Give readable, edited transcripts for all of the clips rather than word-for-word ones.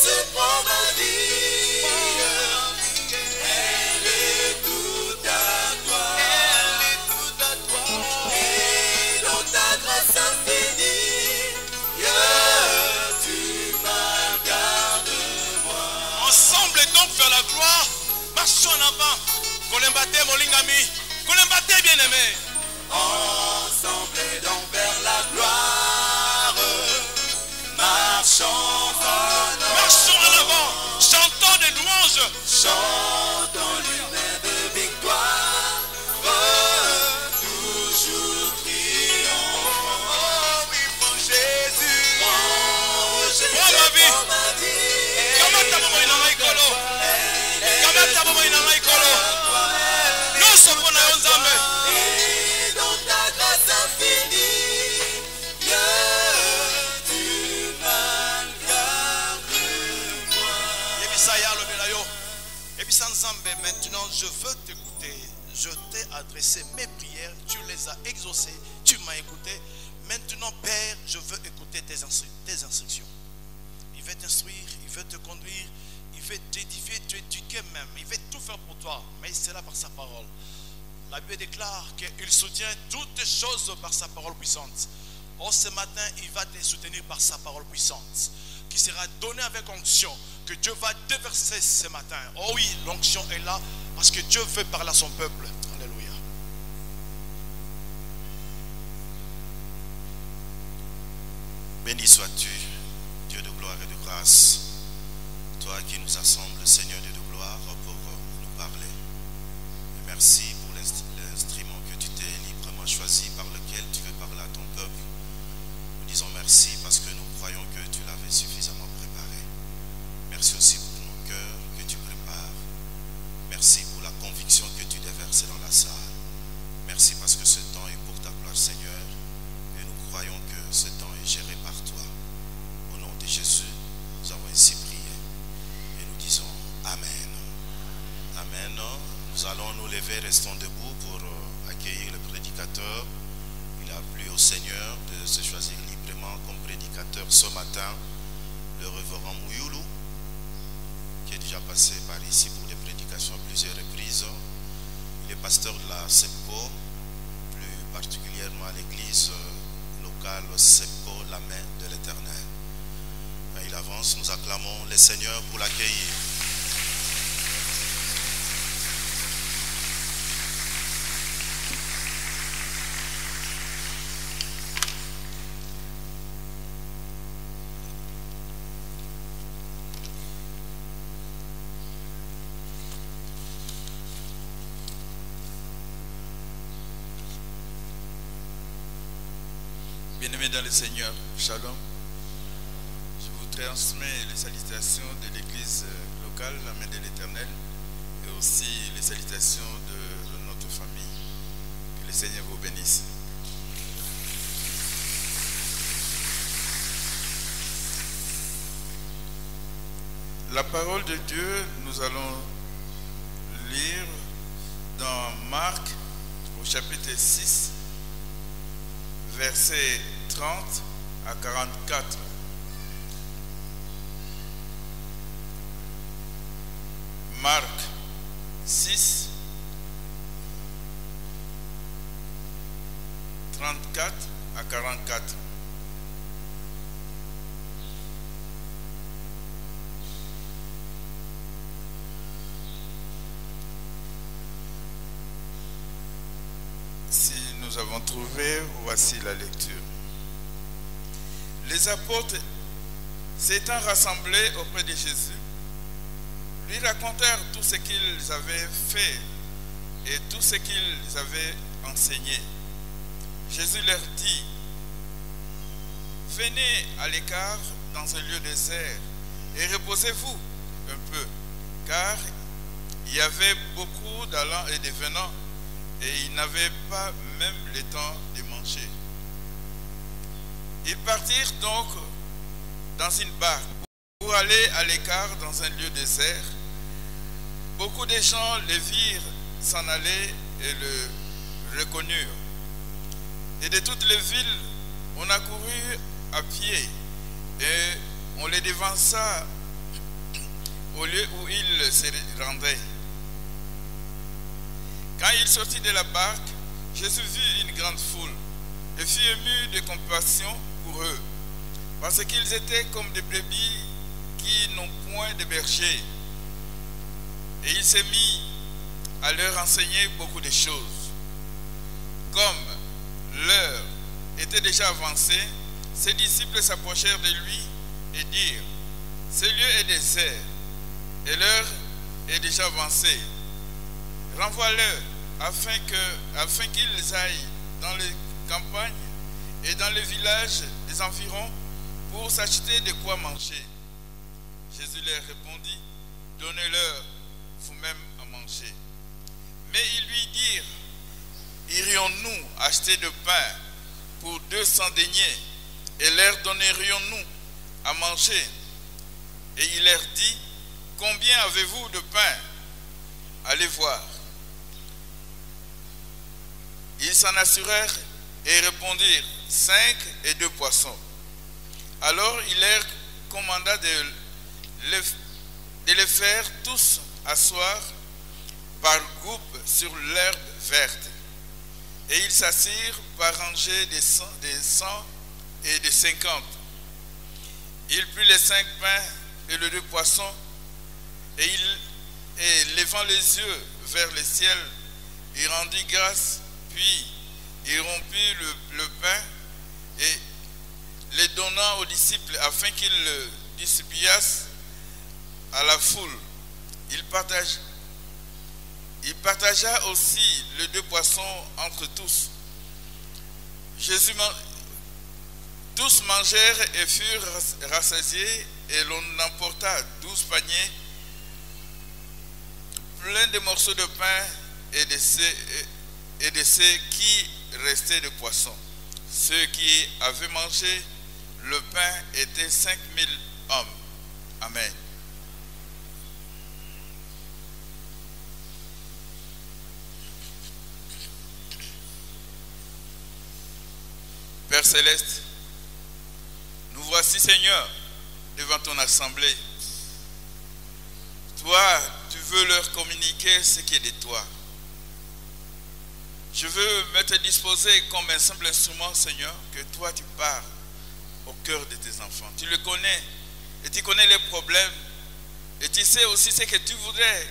Jésus prend ma vie. Elle est toute à toi. Et dans ta grâce infinie, tu m'as gardé moi. Ensemble donc vers la gloire. Marchons en avant. Kolembate molingami. Kolembate bien-aimé. Ensemble donc vers la gloire. Marchons en avant. Marchons en avant. Chantons des louanges. Chantons l'hymne de victoire. Toujours triomphant. Oh oui, mon Jésus. Prends ma vie. ma vie. Kamata bomo inanga ikolo. Kamata bomo inanga ikolo. Nous sommes na Nzambe. Et dans ta grâce infinie, tu m'as gardé moi. Yebisaya lobelayo. Yebisa Nzambe, maintenant je veux t'écouter. Je t'ai adressé mes prières, tu les as exaucées, tu m'as écouté. Maintenant, Père, je veux écouter tes instructions. Il veut t'instruire, il veut te conduire, il veut t'édifier, t'éduquer même. Il veut tout faire pour toi, mais c'est là par sa parole. La Bible déclare qu'il soutient toutes choses par sa parole puissante. Oh, ce matin, il va te soutenir par sa parole puissante, qui sera donnée avec onction, que Dieu va déverser ce matin. Oh oui, l'onction est là, parce que Dieu veut parler à son peuple. Alléluia. Béni sois-tu, Dieu de gloire et de grâce, toi qui nous assembles, Seigneur Dieu de gloire, pour nous parler. Et merci pour l'instrument que tu t'es librement choisi, par lequel tu veux parler à ton peuple. Nous disons merci parce que nous croyons que tu l'avais suffisamment préparé. Merci aussi pour nos cœurs que tu prépares. Merci pour la conviction que tu déverses dans la salle. Merci parce que ce temps est pour ta gloire, Seigneur. Et nous croyons que ce temps est géré par toi. Au nom de Jésus, nous avons ainsi prié. Et nous disons Amen. Amen. Nous allons nous lever, restons debout pour accueillir le prédicateur. Il a plu au Seigneur de se choisir librement comme prédicateur ce matin, le révérend Mouyoulou, qui est déjà passé par ici pour des prédications à plusieurs reprises. Il est pasteur de la SEPCO, plus particulièrement à l'église locale SEPCO, la main de l'Éternel. Il avance, nous acclamons le Seigneur pour l'accueillir. Bien-aimés dans le Seigneur, Shalom. Je vous transmets les salutations de l'église locale, la main de l'Éternel, et aussi les salutations de notre famille. Que le Seigneur vous bénisse. La parole de Dieu, nous allons lire dans Marc, au chapitre 6, versets 30 à 44. Marc 6, 34 à 44. Si nous avons trouvé, voici la lecture. Les apôtres s'étant rassemblés auprès de Jésus, lui racontèrent tout ce qu'ils avaient fait et tout ce qu'ils avaient enseigné. Jésus leur dit, venez à l'écart dans un lieu désert et reposez-vous un peu, car il y avait beaucoup d'allants et de venants et ils n'avaient pas même le temps de manger. Ils partirent donc dans une barque pour aller à l'écart dans un lieu désert. Beaucoup de gens les virent s'en aller et le reconnurent. Et de toutes les villes, on accourut à pied et on les devança au lieu où il se rendait. Quand il sortit de la barque, Jésus vit une grande foule et fut ému de compassion pour eux, parce qu'ils étaient comme des brebis qui n'ont point de berger. Et il s'est mis à leur enseigner beaucoup de choses. Comme l'heure était déjà avancée, ses disciples s'approchèrent de lui et dirent: ce lieu est désert et l'heure est déjà avancée. Renvoie-le afin qu'ils aillent dans les campagnes et dans les villages des environs pour s'acheter de quoi manger. Jésus leur répondit: donnez-leur vous-même à manger. Mais ils lui dirent: irions-nous acheter de pain pour 200 deniers et leur donnerions-nous à manger? Et il leur dit: combien avez-vous de pain? Allez voir. Ils s'en assurèrent et répondirent: 5 et 2 poissons. Alors il leur commanda de les faire tous asseoir par groupe sur l'herbe verte. Et ils s'assirent par rangées de 100 et de 50. Il prit les 5 pains et les 2 poissons, et levant les yeux vers le ciel, il rendit grâce, puis il rompit le pain et les donna aux disciples afin qu'ils le distribuassent à la foule. Il partagea aussi les 2 poissons entre tous. Tous mangèrent et furent rassasiés, et l'on emporta 12 paniers pleins de morceaux de pain et de ceux qui restaient de poissons. Ceux qui avaient mangé le pain étaient 5000 hommes. Amen. Père Céleste, nous voici, Seigneur, devant ton assemblée. Toi, tu veux leur communiquer ce qui est de toi. Je veux me te disposer comme un simple instrument, Seigneur, que toi tu parles au cœur de tes enfants. Tu le connais et tu connais les problèmes et tu sais aussi ce que tu voudrais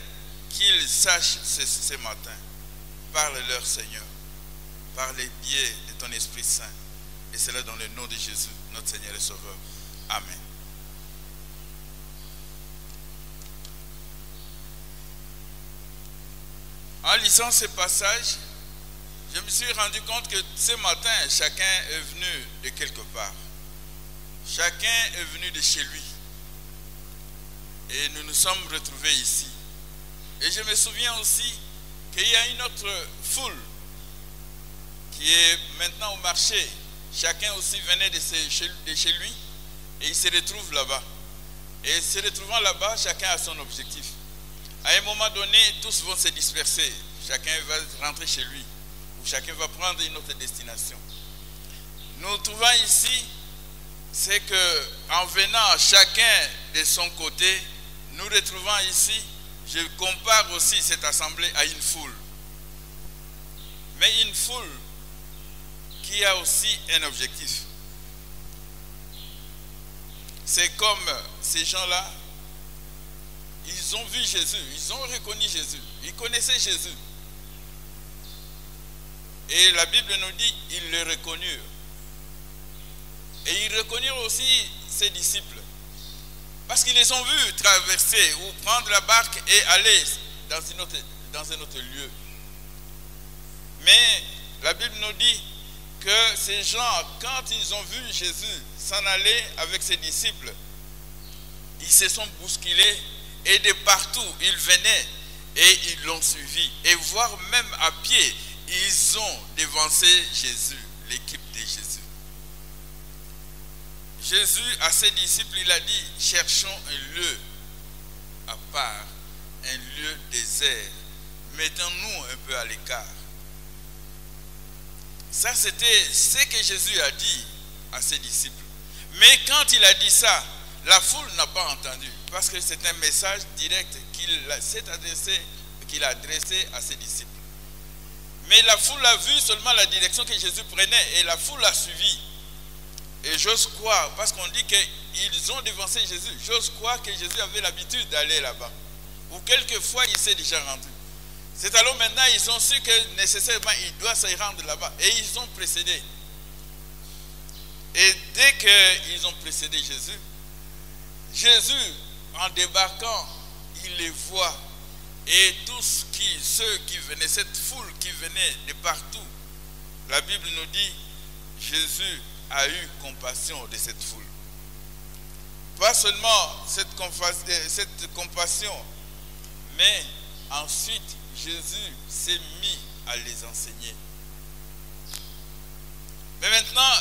qu'ils sachent ce matin. Parle-leur, Seigneur, par les biais de ton Esprit Saint. Et cela dans le nom de Jésus, notre Seigneur et Sauveur. Amen. En lisant ce passage, je me suis rendu compte que ce matin, chacun est venu de quelque part. Chacun est venu de chez lui. Et nous nous sommes retrouvés ici. Et je me souviens aussi qu'il y a une autre foule qui est maintenant au marché. Chacun aussi venait de chez lui et il se retrouve là-bas. Et se retrouvant là-bas, chacun a son objectif. À un moment donné, tous vont se disperser. Chacun va rentrer chez lui. Ou chacun va prendre une autre destination. Nous trouvons ici, c'est que en venant chacun de son côté, nous retrouvons ici, je compare aussi cette assemblée à une foule. Mais une foule qui a aussi un objectif. C'est comme ces gens-là, ils ont vu Jésus, ils ont reconnu Jésus, ils connaissaient Jésus. Et la Bible nous dit, ils le reconnurent. Et ils reconnurent aussi ses disciples. Parce qu'ils les ont vus traverser ou prendre la barque et aller dans un autre lieu. Mais la Bible nous dit que ces gens, quand ils ont vu Jésus s'en aller avec ses disciples, ils se sont bousculés et de partout ils venaient et ils l'ont suivi. Et voire même à pied, ils ont devancé Jésus, l'équipe de Jésus. Jésus à ses disciples, il a dit, cherchons un lieu à part, un lieu désert, mettons-nous un peu à l'écart. Ça, c'était ce que Jésus a dit à ses disciples. Mais quand il a dit ça, la foule n'a pas entendu, parce que c'est un message direct qu'il a adressé à ses disciples. Mais la foule a vu seulement la direction que Jésus prenait, et la foule a suivi. Et j'ose croire, parce qu'on dit qu'ils ont devancé Jésus, j'ose croire que Jésus avait l'habitude d'aller là-bas. Ou quelquefois, il s'est déjà rendu. C'est alors maintenant, ils ont su que nécessairement, il doit se rendre là-bas. Et ils ont précédé. Et dès qu'ils ont précédé Jésus, Jésus, en débarquant, il les voit. Et tous ceux qui venaient, cette foule qui venait de partout, la Bible nous dit, Jésus a eu compassion de cette foule. Pas seulement cette compassion, mais ensuite, Jésus s'est mis à les enseigner. Mais maintenant,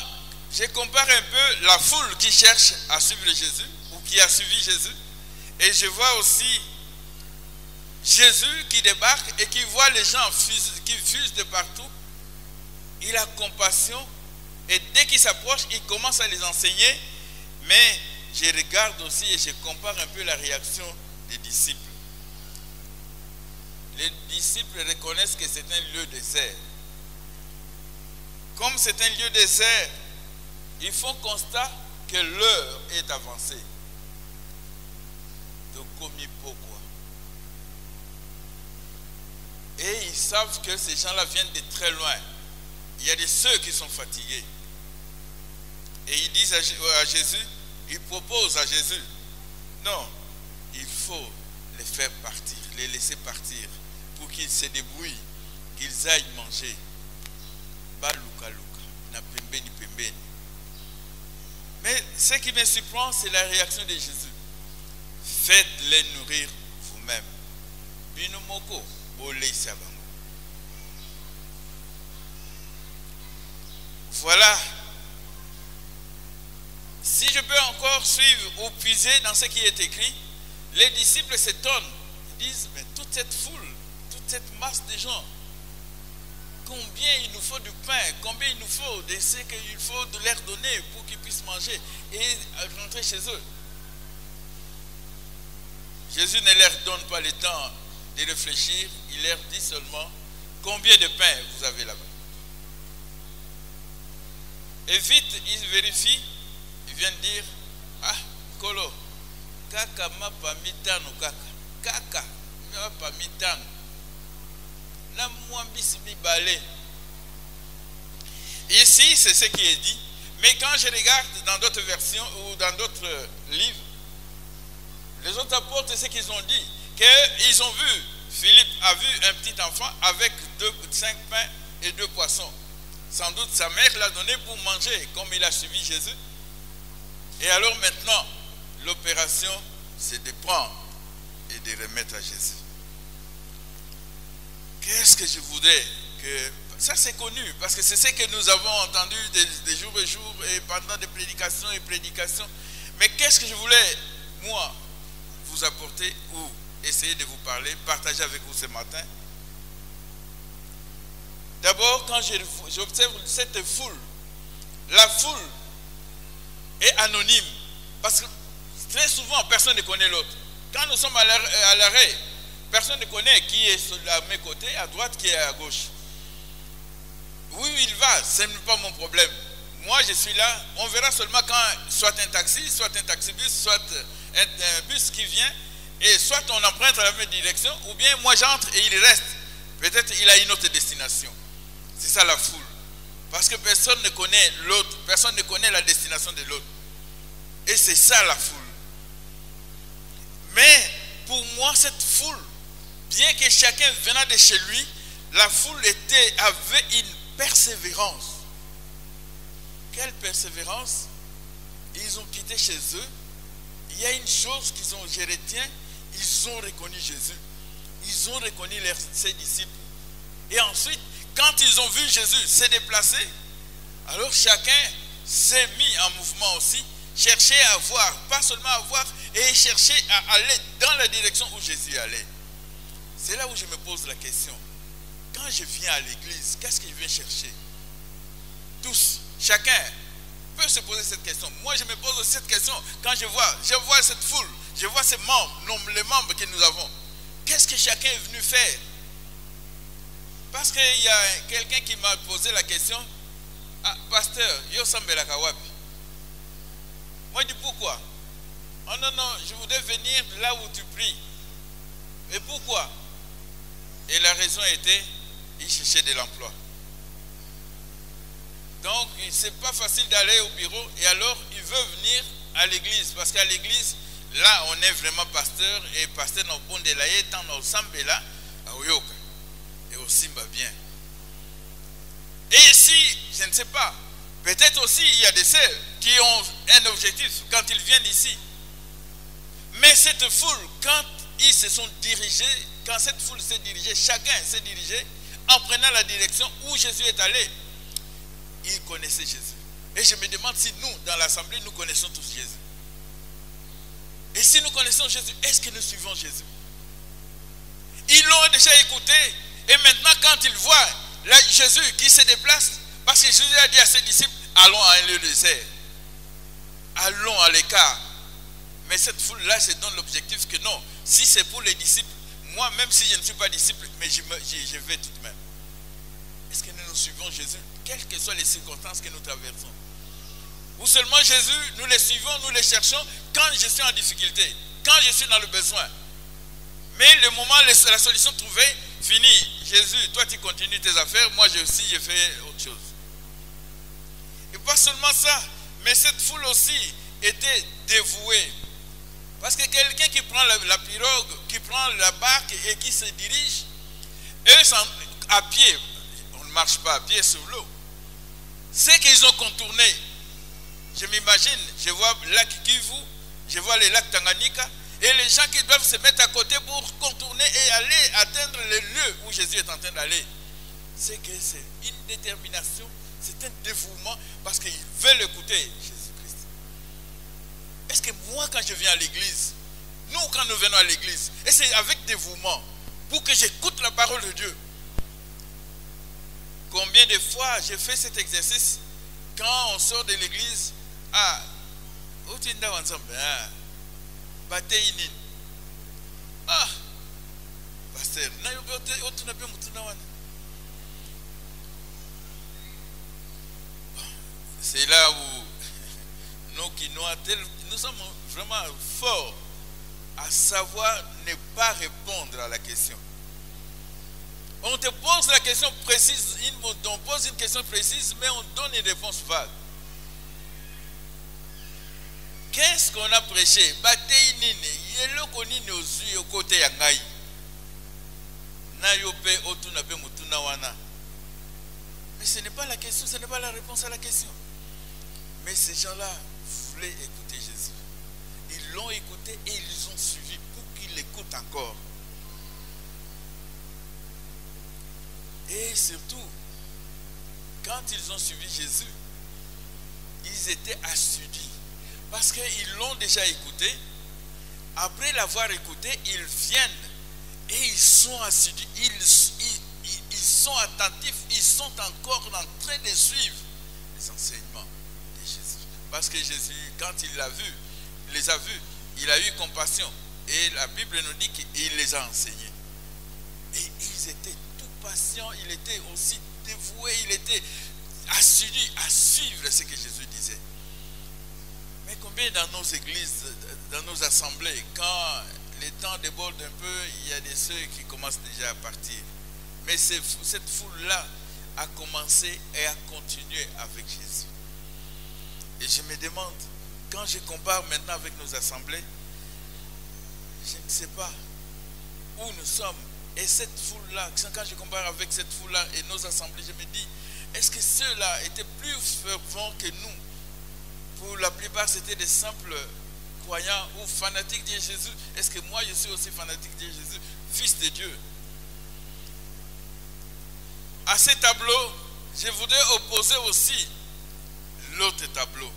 je compare un peu la foule qui cherche à suivre Jésus, ou qui a suivi Jésus, et je vois aussi Jésus qui débarque et qui voit les gens qui fusent de partout. Il a compassion, et dès qu'il s'approche, il commence à les enseigner. Mais je regarde aussi et je compare un peu la réaction des disciples. Les disciples reconnaissent que c'est un lieu désert. Comme c'est un lieu désert, ils font constat que l'heure est avancée. De commis pourquoi. Et ils savent que ces gens-là viennent de très loin. Il y a de ceux qui sont fatigués. Et ils disent à Jésus, ils proposent à Jésus, non, il faut les faire partir, les laisser partir, pour qu'ils se débrouillent, qu'ils aillent manger. Baluka luka, na pembeni pembeni. Mais ce qui me surprend, c'est la réaction de Jésus. Faites-les nourrir vous-même. Binomoko, olei sabango. Voilà. Si je peux encore suivre ou puiser dans ce qui est écrit, les disciples s'étonnent. Ils disent, mais toute cette foule, toute cette masse de gens, combien il nous faut de pain, combien il nous faut de ce qu'il faut de leur donner pour qu'ils puissent manger et rentrer chez eux. Jésus ne leur donne pas le temps de réfléchir, il leur dit seulement combien de pain vous avez là-bas. Et vite, ils vérifient, ils viennent dire, ah, Kolo, kaka ma pa mitano kaka ma pa mitano. Na mwambisi mi balé. Ici, c'est ce qui est dit. Mais quand je regarde dans d'autres versions ou dans d'autres livres, les autres apôtres, c'est ce qu'ils ont dit. Qu'ils ont vu, Philippe a vu un petit enfant avec 5 pains et 2 poissons. Sans doute sa mère l'a donné pour manger, comme il a suivi Jésus. Et alors maintenant, l'opération, c'est de prendre et de remettre à Jésus. Qu'est-ce que je voudrais que... Ça c'est connu, parce que c'est ce que nous avons entendu de jour en jour et pendant des prédications et prédications. Mais qu'est-ce que je voulais, moi, vous apporter ou essayer de vous parler, partager avec vous ce matin? D'abord, quand j'observe cette foule, la foule est anonyme, parce que très souvent, personne ne connaît l'autre. Quand nous sommes à l'arrêt, personne ne connaît qui est sur mes côtés, à droite, qui est à gauche. Oui, il va, ce n'est pas mon problème. Moi, je suis là, on verra seulement quand soit un taxi, soit un taxibus, soit un bus qui vient, et soit on emprunte à la même direction, ou bien moi j'entre et il reste. Peut-être il a une autre destination. C'est ça la foule. Parce que personne ne connaît l'autre, personne ne connaît la destination de l'autre. Et c'est ça la foule. Mais pour moi, cette foule, bien que chacun venant de chez lui, la foule avait une persévérance. Quelle persévérance? Ils ont quitté chez eux. Il y a une chose je retiens, ils ont reconnu Jésus. Ils ont reconnu ses disciples. Et ensuite, quand ils ont vu Jésus se déplacer, alors chacun s'est mis en mouvement aussi, chercher à voir, pas seulement à voir, et chercher à aller dans la direction où Jésus allait. C'est là où je me pose la question. Quand je viens à l'église, qu'est-ce que je viens chercher? Tous, chacun, peut se poser cette question. Moi, je me pose aussi cette question quand je vois cette foule, je vois ces membres, les membres que nous avons. Qu'est-ce que chacun est venu faire? Parce qu'il y a quelqu'un qui m'a posé la question. Ah, pasteur, yo sambela kawapi. Moi, je dis pourquoi? Oh non, non, je voudrais venir là où tu pries. Mais pourquoi? Et la raison était, il cherchait de l'emploi. Donc, c'est pas facile d'aller au bureau et alors il veut venir à l'église. Parce qu'à l'église, là, on est vraiment pasteur et pasteur dans le bon délaïe, tant dans le sambela, à Oyoka. Et au Simba bien. Et ici, je ne sais pas, peut-être aussi il y a des sœurs qui ont un objectif quand ils viennent ici. Mais cette foule, quand ils se sont dirigés, quand cette foule s'est dirigée, chacun s'est dirigé en prenant la direction où Jésus est allé. Ils connaissaient Jésus. Et je me demande si nous, dans l'assemblée, nous connaissons tous Jésus. Et si nous connaissons Jésus, est-ce que nous suivons Jésus? Ils l'ont déjà écouté. Et maintenant, quand ils voient Jésus qui se déplace, parce que Jésus a dit à ses disciples, allons à un lieu désert. Allons à l'écart. Mais cette foule-là se donne l'objectif que non, si c'est pour les disciples, moi, même si je ne suis pas disciple, mais je vais tout de même. Est-ce que nous suivons Jésus, quelles que soient les circonstances que nous traversons? Ou seulement Jésus, nous les suivons, nous les cherchons quand je suis en difficulté, quand je suis dans le besoin. Mais le moment, la solution trouvée, fini. Jésus, toi tu continues tes affaires, moi je fais autre chose. Et pas seulement ça, mais cette foule aussi était dévouée. Parce que quelqu'un qui prend la pirogue, qui prend la barque et qui se dirige, eux à pied, on ne marche pas à pied sur l'eau. C'est qu'ils ont contourné. Je m'imagine, je vois le lac Kivu, je vois le lac Tanganyika, et les gens qui doivent se mettre à côté pour contourner et aller atteindre le lieu où Jésus est en train d'aller. C'est que c'est une détermination, c'est un dévouement, parce qu'ils veulent écouter Jésus-Christ. Est-ce que moi, quand je viens à l'église, nous, quand nous venons à l'église, et c'est avec dévouement, pour que j'écoute la parole de Dieu. Combien de fois j'ai fait cet exercice quand on sort de l'église? Ah, où tu es ensemble? Ah, pasteur, c'est là où nous sommes vraiment forts à savoir ne pas répondre à la question. On te pose la question précise, on pose une question précise, mais on donne une réponse vague. Qu'est-ce qu'on a prêché? Mais ce n'est pas la question, ce n'est pas la réponse à la question. Mais ces gens-là voulaient écouter Jésus. Ils l'ont écouté et ils ont suivi pour qu'ils l'écoutent encore. Et surtout, quand ils ont suivi Jésus, ils étaient assidus. Parce qu'ils l'ont déjà écouté. Après l'avoir écouté, ils viennent et ils sont assidus. Ils sont attentifs. Ils sont encore en train de suivre les enseignements de Jésus. Parce que Jésus, quand il les a vus, il a eu compassion. Et la Bible nous dit qu'il les a enseignés. Et ils étaient tout patients. Il était aussi dévoué. Il était assidu à suivre ce que Jésus disait. Mais combien dans nos églises, dans nos assemblées, quand les temps débordent un peu, il y a des ceux qui commencent déjà à partir. Mais cette foule-là a commencé et a continué avec Jésus. Et je me demande, quand je compare maintenant avec nos assemblées, je ne sais pas où nous sommes. Et cette foule-là, quand je compare avec cette foule-là et nos assemblées, je me dis, est-ce que ceux-là étaient plus fervents que nous? Pour la plupart, c'était des simples croyants ou fanatiques de Jésus. Est-ce que moi, je suis aussi fanatique de Jésus, fils de Dieu? À ce tableau, je voudrais opposer aussi l'autre tableau.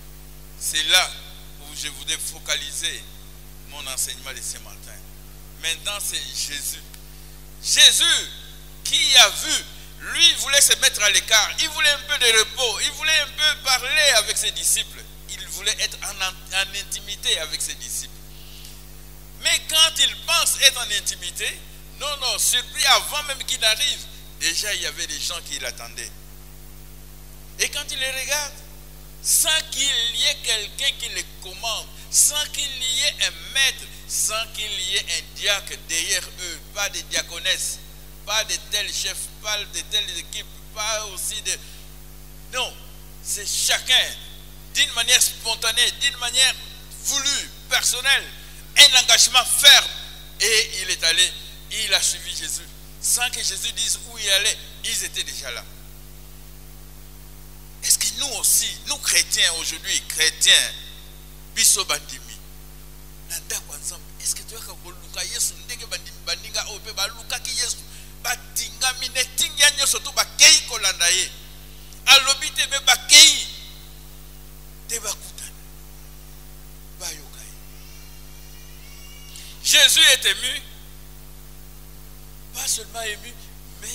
C'est là où je voudrais focaliser mon enseignement de ce matin. Maintenant, c'est Jésus. Jésus qui a vu lui, il voulait se mettre à l'écart. Il voulait un peu de repos. Il voulait un peu parler avec ses disciples. Il voulait être en intimité avec ses disciples. Mais quand il pense être en intimité, non, surpris avant même qu'il arrive, déjà il y avait des gens qui l'attendaient. Et quand il les regarde, sans qu'il y ait quelqu'un qui les commande, sans qu'il y ait un maître, sans qu'il y ait un diacre derrière eux, pas de diaconesses, pas de tels chefs, pas de telles équipes, pas aussi de... Non, c'est chacun, d'une manière spontanée, d'une manière voulue, personnelle, un engagement ferme. Et il est allé, il a suivi Jésus. Sans que Jésus dise où il allait, ils étaient déjà là. Est-ce que nous aussi, nous chrétiens aujourd'hui, chrétiens, biso bandimi, est-ce que tu as Luka Yesu ndenge bandinga ope ba Luka ki Yesu batinga minetinga nyoso to bakei kolanda ye alobi te be bakei te bakutana ba yokai. Jésus est ému, pas seulement ému, mais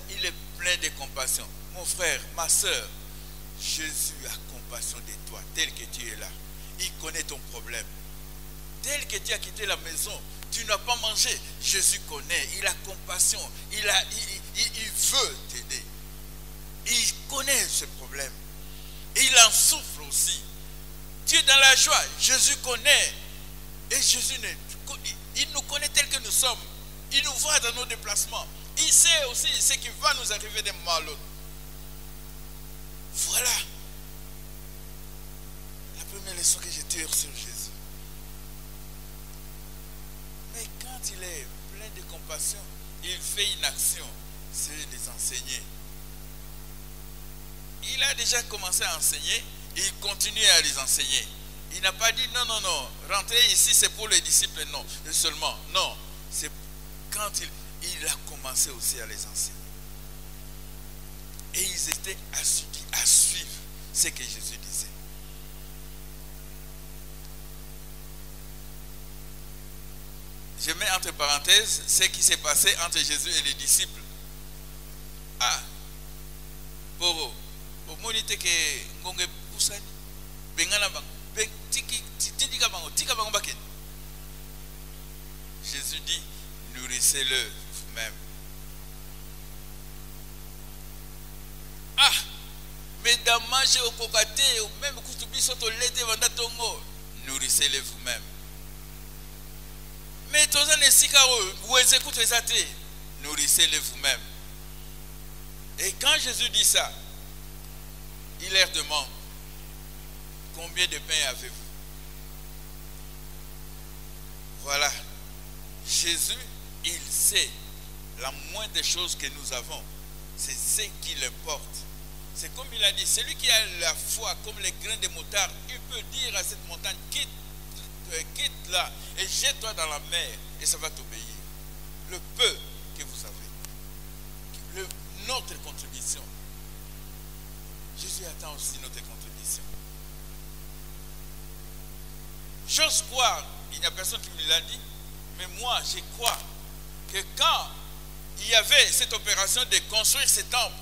il est plein de compassion. Mon frère, ma soeur, Jésus a compassion de toi, tel que tu es là. Il connaît ton problème. Tel que tu as quitté la maison, tu n'as pas mangé. Jésus connaît, il a compassion, il veut t'aider. Il connaît ce problème. Et il en souffre aussi. Tu es dans la joie, Jésus connaît. Et Jésus, il nous connaît tel que nous sommes. Il nous voit dans nos déplacements. Il sait aussi ce qui va nous arriver d'un moment à l'autre. Voilà la première leçon que je tire sur Jésus. Mais quand il est plein de compassion, il fait une action, c'est les enseigner. Il a déjà commencé à enseigner, et il continue à les enseigner. Il n'a pas dit non, rentrer ici c'est pour les disciples, non, seulement, non. C'est quand il a commencé aussi à les enseigner. Et ils étaient assidus à suivre ce que Jésus disait. Je mets entre parenthèses ce qui s'est passé entre Jésus et les disciples. Poro, au monite que ngonge pusani, bengana bango, tika bango baken. Jésus dit, nourrissez-le vous-même. Mais dans manger au kokate, même kutubi soto lete vanda tongo, nourrissez-le vous-même. Mais tous les sika vous écoutez ça, nourrissez-le vous-même. Et quand Jésus dit ça, il leur demande, combien de pain avez-vous? Voilà. Jésus, il sait la moindre des choses que nous avons, c'est ce qui l'importe. C'est comme il a dit, celui qui a la foi comme les grains de moutarde, il peut dire à cette montagne, quitte là et jette-toi dans la mer et ça va t'obéir. Le peu que vous avez, notre contribution. Jésus attend aussi notre contribution. J'ose croire, il n'y a personne qui me l'a dit, mais moi je crois que quand il y avait cette opération de construire ce temple,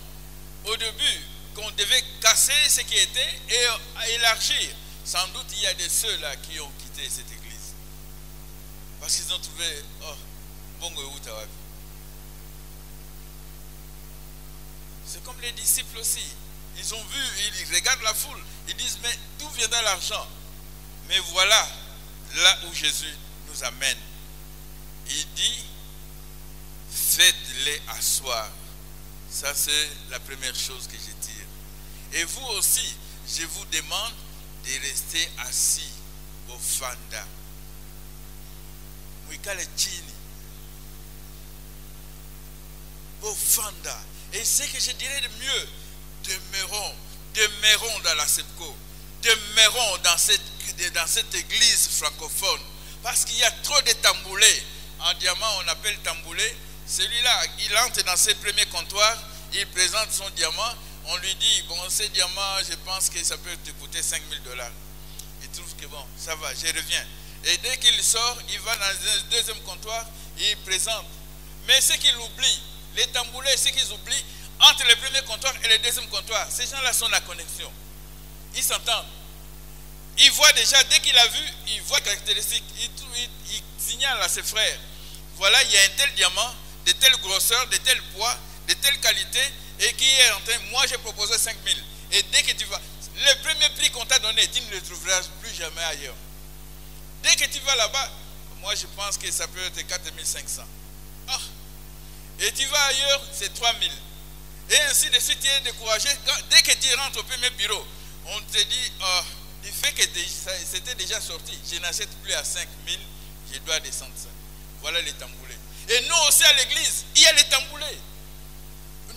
au début, qu'on devait casser ce qui était et élargir, sans doute il y a de ceux-là qui ont quitté cette église. Parce qu'ils ont trouvé, c'est comme les disciples aussi. Ils ont vu, ils regardent la foule, ils disent, mais d'où viendra l'argent? Mais voilà, là où Jésus nous amène. Il dit, faites-les asseoir. Ça, c'est la première chose que je tire. Et vous aussi, je vous demande de rester assis au fanda. Au fanda. Et ce que je dirais de mieux, demeurons dans la SEPCO, demeurons dans cette église francophone. Parce qu'il y a trop de tamboulés. En diamant, on appelle tamboulé. Celui-là, il entre dans ses premiers comptoirs, il présente son diamant, on lui dit, bon, ce diamant, je pense que ça peut te coûter $5 000. Il trouve que bon, ça va, je reviens. Et dès qu'il sort, il va dans un deuxième comptoir, il présente. Mais ce qu'il oublie, les tamboulés, ce qu'ils oublient, entre le premier comptoir et le deuxième comptoir. Ces gens-là sont la connexion. Ils s'entendent. Il voit déjà, dès qu'il a vu, il voit les caractéristiques. Il signale à ses frères. Voilà, il y a un tel diamant, de telle grosseur, de tel poids, de telle qualité, et qui est en train, moi j'ai proposé 5 000. Et dès que tu vas, le premier prix qu'on t'a donné, tu ne le trouveras plus jamais ailleurs. Dès que tu vas là-bas, moi je pense que ça peut être 4 500. Ah. Et tu vas ailleurs, c'est 3 000. Et ainsi de suite, tu es découragé. Dès que tu rentres au premier bureau, on te dit, oh, du fait que c'était déjà sorti, je n'achète plus à 5 000, je dois descendre ça. Voilà les tamboulés. Et nous aussi à l'église, il y a les tamboulés.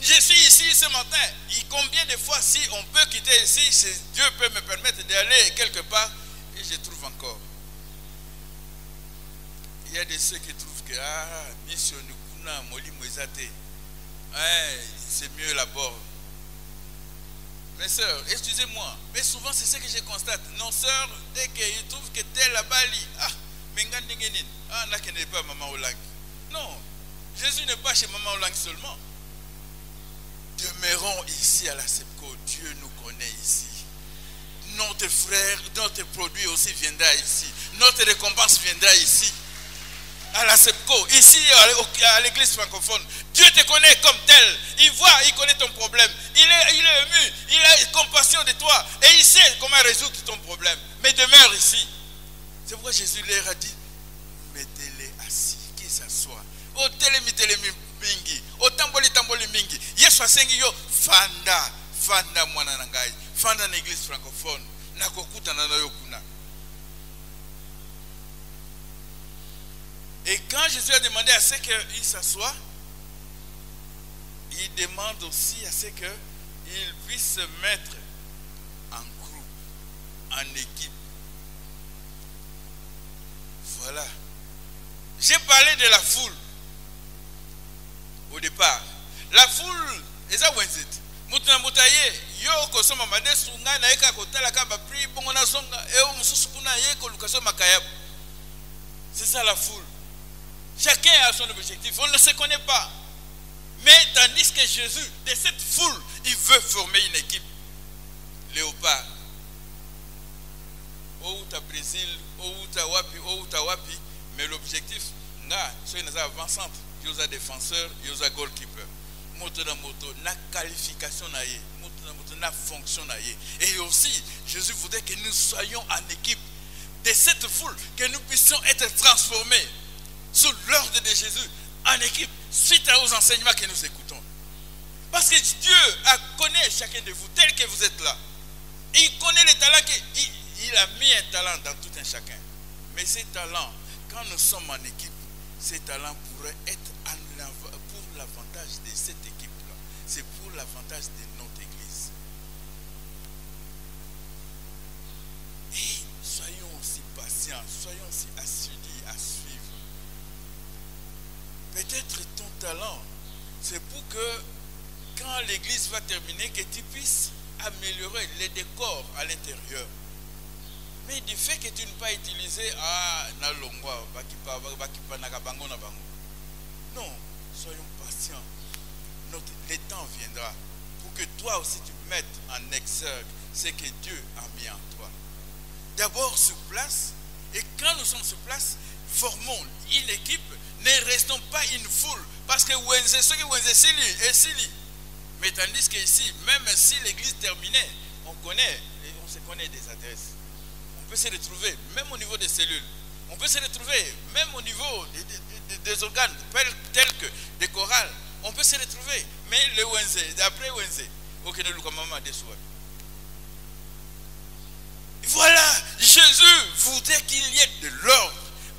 Je suis ici ce matin. Et combien de fois, si on peut quitter ici, si Dieu peut me permettre d'aller quelque part, et je trouve encore. Il y a de ceux qui trouvent que, mission Nukuna, Moli Moizate, c'est mieux là-bas. Mes sœurs, excusez-moi, mais souvent c'est ce que je constate. Nos sœurs, dès qu'ils trouvent que tel là-bas, là qui n'est pas Maman Olang. Non, Jésus n'est pas chez Maman Olang seulement. Demeurons ici à la SEPCO. Dieu nous connaît ici. Notre frère, notre produit aussi viendra ici. Notre récompense viendra ici. À la SEPCO, ici à l'église francophone. Dieu te connaît comme tel. Il voit, il connaît ton problème. Il est ému. Il a compassion de toi. Et il sait comment résoudre ton problème. Mais demeure ici. C'est pourquoi Jésus leur a dit, mettez-les assis, qu'ils s'assoient. O tele mingi, o tamboli mingi. Yesu asengi yo fanda mwana nangai. Fanda na église francophone. Nakokuta na yo kuna. Et quand Jésus a demandé à ce qu'il s'assoie, il demande aussi à ce qu'il puisse se mettre en groupe, en équipe. Voilà. J'ai parlé de la foule au départ. La foule, eza wenzet. Mutuna mutaye, yo kosoma madesu nga na eka kotala kaba pri bongo na zonga e mususu kuna ye ko lukaso makayab. C'est ça la foule. Chacun a son objectif. On ne se connaît pas. Mais tandis que Jésus, de cette foule, il veut former une équipe. Léopard. Outa Brésil, outa wapi. Mais l'objectif, c'est une avant-centre. Il y a défenseur, il y a goalkeeper. Moto na moto, na qualification na ye. Moto na moto, na fonction na ye. Et aussi, Jésus voudrait que nous soyons en équipe. De cette foule, que nous puissions être transformés sous l'ordre de Jésus, en équipe, suite aux enseignements que nous écoutons. Parce que Dieu connaît chacun de vous tel que vous êtes là. Il connaît les talents qu'il a mis un talent dans tout un chacun. Mais ces talents, quand nous sommes en équipe, ces talents pourraient être pour l'avantage de cette équipe-là. C'est pour l'avantage de notre église. Et soyons aussi patients, soyons aussi assidus à suivre. Peut-être ton talent, c'est pour que quand l'église va terminer, que tu puisses améliorer les décors à l'intérieur. Mais du fait que tu ne pas utilisé non, soyons patients. Le temps viendra pour que toi aussi tu mettes en exergue ce que Dieu a mis en toi. D'abord sur place, et quand nous sommes sur place, formons une équipe. Ne restons pas une foule. Parce que ceux qui Wenze Sili et Sili. Mais tandis qu'ici, même si l'église terminait, on se connaît des adresses. On peut se retrouver, même au niveau des cellules. On peut se retrouver, même au niveau des organes, tels que des chorales. On peut se retrouver. Mais le Wenze, d'après Wenze, aucun de maman des soins. Voilà, Jésus voudrait qu'il y ait de l'ordre.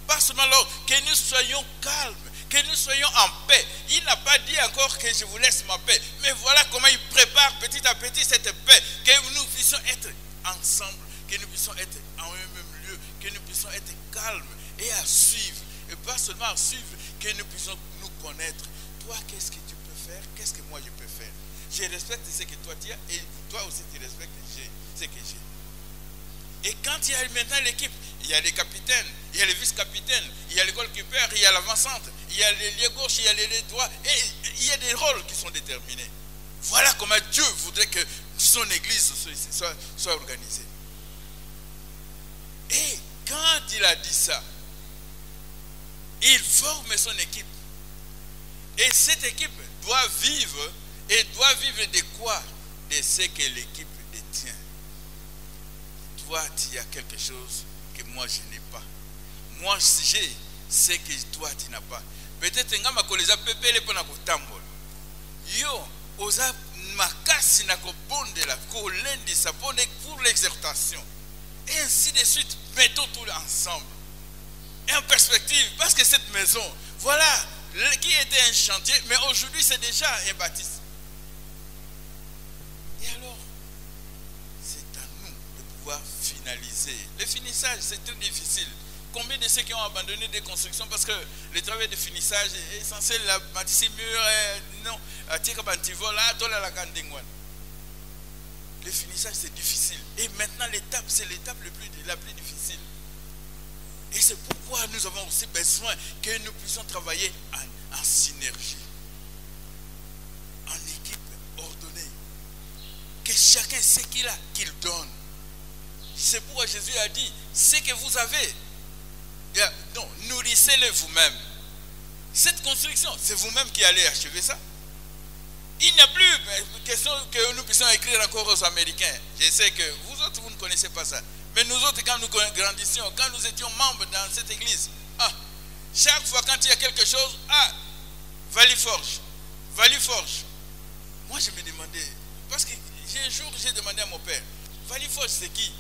Pas seulement l'ordre, que nous soyons calmes, que nous soyons en paix. Il n'a pas dit encore que je vous laisse ma paix. Mais voilà comment il prépare petit à petit cette paix. Que nous puissions être ensemble, que nous puissions être en un même lieu, que nous puissions être calmes et à suivre. Et pas seulement à suivre, que nous puissions nous connaître. Toi, qu'est-ce que tu peux faire? Qu'est-ce que moi je peux faire? Je respecte ce que toi tu as et toi aussi tu respectes ce que j'ai. Et quand il y a maintenant l'équipe, il y a les capitaines, il y a les vice-capitaines, il y a les goalkeepers, il y a l'avant-centre, il y a les lieux gauche, il y a les lieux droits, et il y a des rôles qui sont déterminés. Voilà comment Dieu voudrait que son église soit organisée. Et quand il a dit ça, il forme son équipe. Et cette équipe doit vivre, et doit vivre de quoi? De ce que l'équipe détient. Toi, tu as quelque chose que moi je n'ai pas. Moi j'ai ce que toi tu n'as pas. Peut-être que ma collègue pepele pour na kutambol. Yo, oza makasi na kobondela kolendisa pour l'exhortation. Et ainsi de suite, mettons tout ensemble. Et en perspective, parce que cette maison, voilà, qui était un chantier, mais aujourd'hui c'est déjà un bâtisse. Et alors, c'est à nous de pouvoir finaliser. Le finissage, c'est très difficile. Combien de ceux qui ont abandonné des constructions parce que le travail de finissage est essentiel, la bâtisse mur, non, le finissage c'est difficile. Et maintenant l'étape, c'est l'étape la plus difficile. Et c'est pourquoi nous avons aussi besoin que nous puissions travailler en synergie, en équipe ordonnée. Que chacun sait qu'il a, qu'il donne. C'est pourquoi Jésus a dit, ce que vous avez, non, nourrissez-le vous-même. Cette construction, c'est vous-même qui allez achever ça. Il n'y a plus question que nous puissions écrire encore aux Américains. Je sais que vous autres, vous ne connaissez pas ça. Mais nous autres, quand nous grandissions, quand nous étions membres dans cette église, chaque fois quand il y a quelque chose, Valleyforge. Moi, je me demandais, parce que un jour, j'ai demandé à mon père, Valleyforge, c'est qui?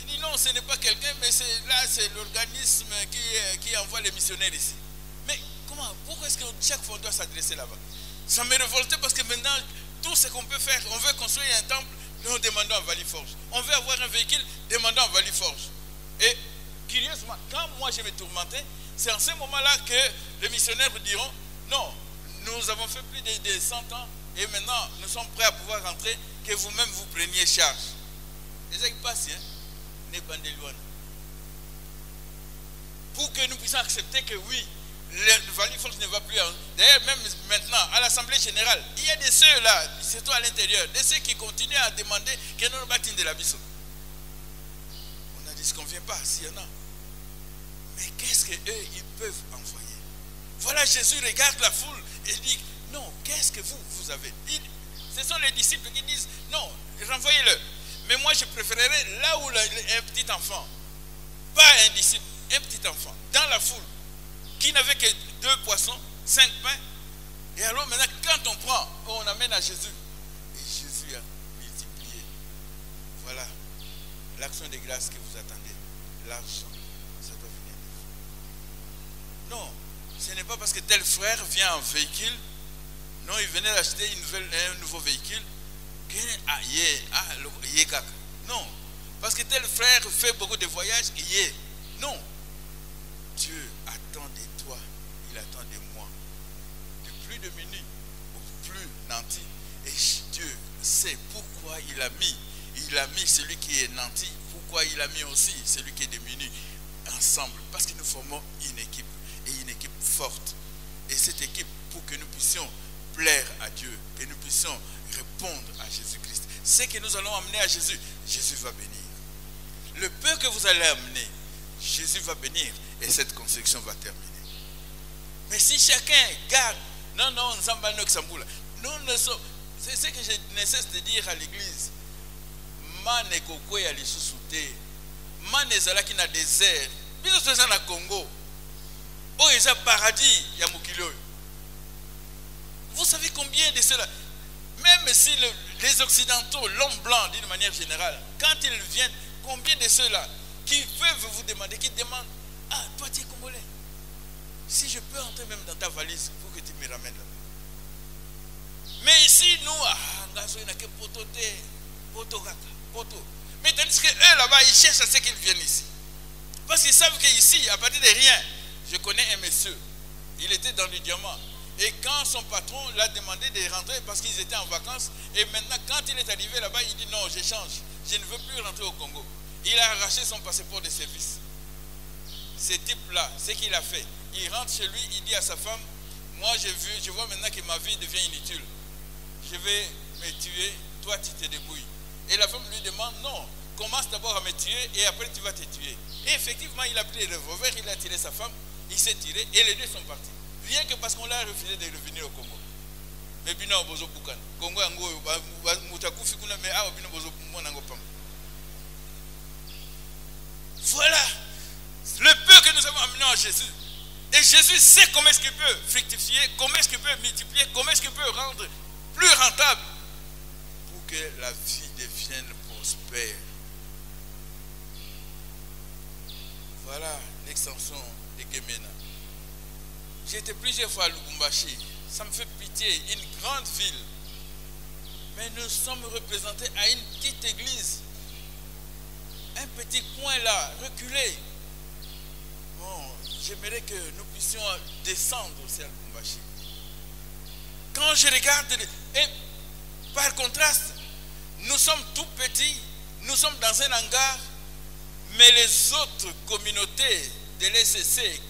Il dit non, ce n'est pas quelqu'un, mais c'est l'organisme qui envoie les missionnaires ici. Mais comment? Pourquoi est-ce que chaque fois on doit s'adresser là-bas? Ça me révoltait parce que maintenant, tout ce qu'on peut faire, on veut construire un temple, nous demandons à Valleyforge. On veut avoir un véhicule, demandons à Valleyforge. Et curieusement, quand moi je me tourmentais, c'est en ce moment-là que les missionnaires me diront, non, nous avons fait plus de 100 ans et maintenant nous sommes prêts à pouvoir rentrer, que vous-même vous preniez charge. Et ça qui passe, n'est pas de loin. Pour que nous puissions accepter que oui, le Valleyforge ne va plus. D'ailleurs, même maintenant, à l'Assemblée Générale, il y a des ceux là, surtout à l'intérieur, de ceux qui continuent à demander que nous bâtissons de la Bissau. On a dit ce qu'on ne vient pas, s'il y en a. Mais qu'est-ce qu'eux, ils peuvent envoyer? Voilà, Jésus regarde la foule et dit, non, qu'est-ce que vous avez? Ce sont les disciples qui disent, non, renvoyez-le. Mais moi, je préférerais là où un petit enfant, pas un disciple, un petit enfant, dans la foule, qui n'avait que 2 poissons, 5 pains. Et alors maintenant, quand on prend, on amène à Jésus. Et Jésus a multiplié. Voilà l'action de grâce que vous attendez. L'argent, ça doit venir de vous. Non, ce n'est pas parce que tel frère vient en véhicule. Non, il venait d'acheter un nouveau véhicule. Non, parce que tel frère fait beaucoup de voyages. Non. Dieu attend de toi, il attend de moi. De plus diminué au plus nanti. Et Dieu sait pourquoi il a mis celui qui est nanti, pourquoi il a mis aussi celui qui est diminué ensemble. Parce que nous formons une équipe, et une équipe forte. Et cette équipe, pour que nous puissions plaire à Dieu, que nous puissions répondre à Jésus-Christ. Ce que nous allons amener à Jésus, Jésus va bénir. Le peu que vous allez amener, Jésus va bénir et cette construction va terminer. Mais si chacun garde, non, nous ne sommes, c'est ce que je ne cesse de dire à l'église. Mane kokwe ya lisusuté, mane ezalaki na désert, biso toza na Congo, oyo eza paradis ya mokili oyo. Vous savez combien de cela? Même si les Occidentaux, l'homme blanc d'une manière générale, quand ils viennent, combien de ceux-là qui peuvent vous demander, qui demandent, ah, toi tu es congolais, si je peux entrer même dans ta valise, il faut que tu me ramènes là. Mais ici, nous, mais tandis que eux là-bas, ils cherchent à ce qu'ils viennent ici. Parce qu'ils savent qu'ici, à partir de rien, je connais un monsieur, il était dans le diamant. Et quand son patron l'a demandé de rentrer parce qu'ils étaient en vacances, et maintenant quand il est arrivé là-bas, il dit non, je change, je ne veux plus rentrer au Congo. Il a arraché son passeport de service. Ce type-là, ce qu'il a fait, il rentre chez lui, il dit à sa femme, moi je vois maintenant que ma vie devient inutile. je vais me tuer, toi tu te débrouilles. Et la femme lui demande, non, commence d'abord à me tuer et après tu vas te tuer. Et effectivement, il a pris le revolver, il a tiré sa femme, il s'est tiré et les deux sont partis. Rien que parce qu'on l'a refusé de revenir au Congo. Mais bino bozo bukan. Congo ango mutakufi kuna mais ah bino bozo monango pam. Voilà le peu que nous avons amené à Jésus. Et Jésus sait comment est-ce qu'il peut fructifier, comment est-ce qu'il peut multiplier, comment est-ce qu'il peut rendre plus rentable pour que la vie devienne prospère. Voilà l'extension de Gemena. J'ai été plusieurs fois à Lubumbashi. Ça me fait pitié, une grande ville. Mais nous sommes représentés à une petite église. Un petit coin là, reculé. Bon, j'aimerais que nous puissions descendre aussi à Lubumbashi. Quand je regarde, et par contraste, nous sommes tout petits, nous sommes dans un hangar, mais les autres communautés de l'ECC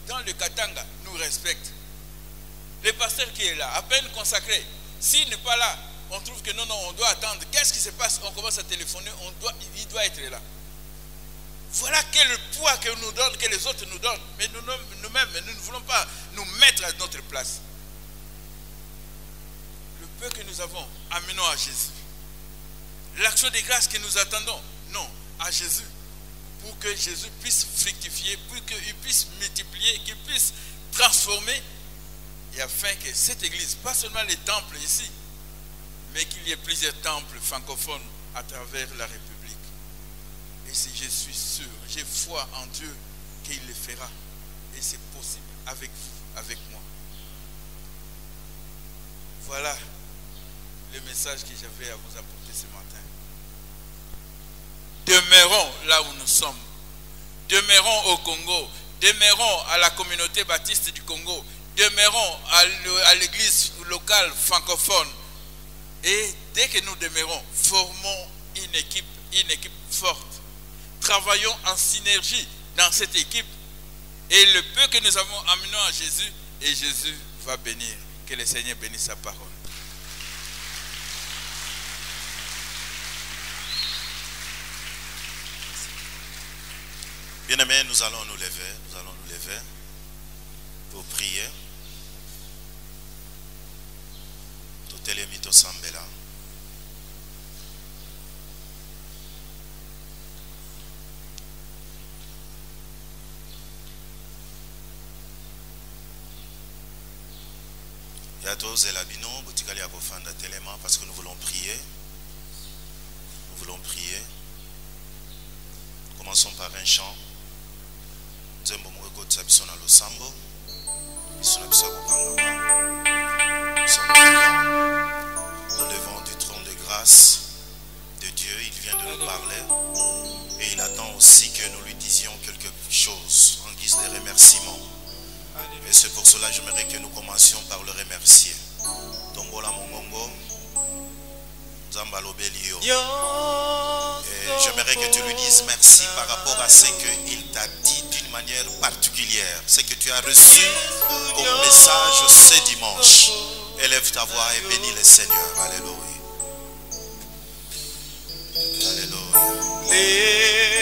dans le Katanga nous respectent. Le pasteur qui est là, à peine consacré, s'il n'est pas là, on trouve que non, on doit attendre. Qu'est-ce qui se passe? On commence à téléphoner, il doit être là. Voilà quel poids que nous donne, que les autres nous donnent. Mais nous-mêmes, nous ne voulons pas nous mettre à notre place. Le peu que nous avons, amenons à Jésus. L'action de grâce que nous attendons, non, à Jésus. Pour que Jésus puisse fructifier, pour qu'il puisse multiplier, qu'il puisse transformer. Et afin que cette église, pas seulement les temples ici, mais qu'il y ait plusieurs temples francophones à travers la République. Et si je suis sûr, j'ai foi en Dieu qu'il le fera. Et c'est possible avec vous, avec moi. Voilà le message que j'avais à vous apporter ce matin. Demeurons là où nous sommes. Demeurons au Congo. Demeurons à la communauté baptiste du Congo. Demeurons à l'église locale francophone. Et dès que nous demeurons, formons une équipe forte. Travaillons en synergie dans cette équipe. Et le peu que nous avons amené à Jésus, et Jésus va bénir. Que le Seigneur bénisse sa parole. Bien-aimés, nous allons nous lever pour prier. Totelemito Sambela. Yato Zelabino, Boutikali Abofanda Telema, parce que nous voulons prier. Nous voulons prier. Commençons par un chant. Zembo Mweko Tsabison à Losambo. Nous sommes au-devant du trône de grâce de Dieu. Il vient de nous parler. Et il attend aussi que nous lui disions quelque chose en guise de remerciement. Et c'est pour cela que j'aimerais que nous commencions par le remercier. Tombola Mongongo, Zambalo Belio. Et j'aimerais que tu lui dises merci par rapport à ce qu'il t'a dit d'une manière particulière. Ce que tu as reçu comme message ce dimanche. Élève ta voix et bénis le Seigneur. Alléluia. Alléluia.